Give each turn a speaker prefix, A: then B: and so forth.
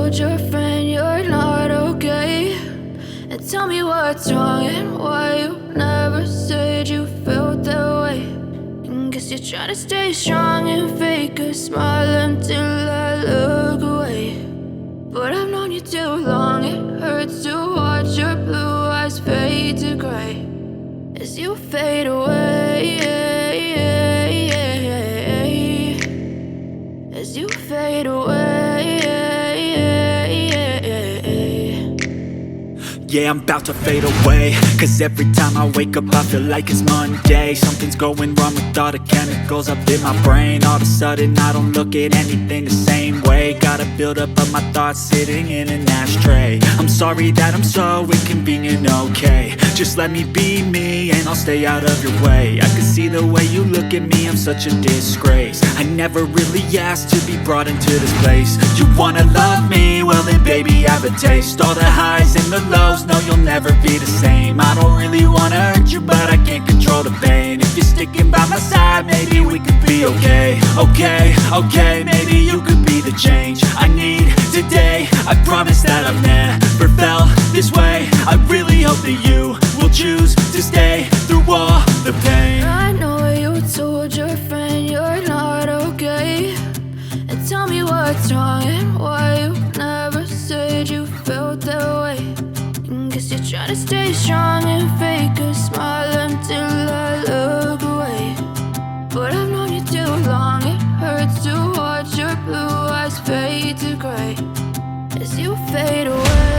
A: told your friend you're not okay? And tell me what's wrong and why you never said you felt that way. And guess you're trying to stay strong and fake a smile until I look away. But I've known you too long, it hurts to watch your blue eyes fade to gray as you fade away, as you fade away.
B: Yeah, I'm about to fade away, cause every time I wake up I feel like it's Monday. Something's going wrong with all the chemicals up in my brain. All of a sudden I don't look at anything the same way. Gotta build up of my thoughts sitting in an ashtray. I'm sorry that I'm so inconvenient, okay? Just let me be me and I'll stay out of your way. I can see the way you look at me, I'm such a disgrace. I never really asked to be brought into this place. You wanna love me? Well then baby I have a taste. All the highs and the lows, no you'll never be the same. I don't really wanna hurt you but I can't control the pain. If you're sticking by my side maybe we could be okay. Okay, maybe you could be the change I need today. I promise that I've never felt this way. I really hope that you will choose to stay through all the pain.
A: I know you told your friend you're not okay. And tell me what's wrong and why you never said you felt that way. And guess you're trying to stay strong and fake a smile until I look away. But I've known you too long, it hurts to watch your blue eyes fade to gray as you fade away.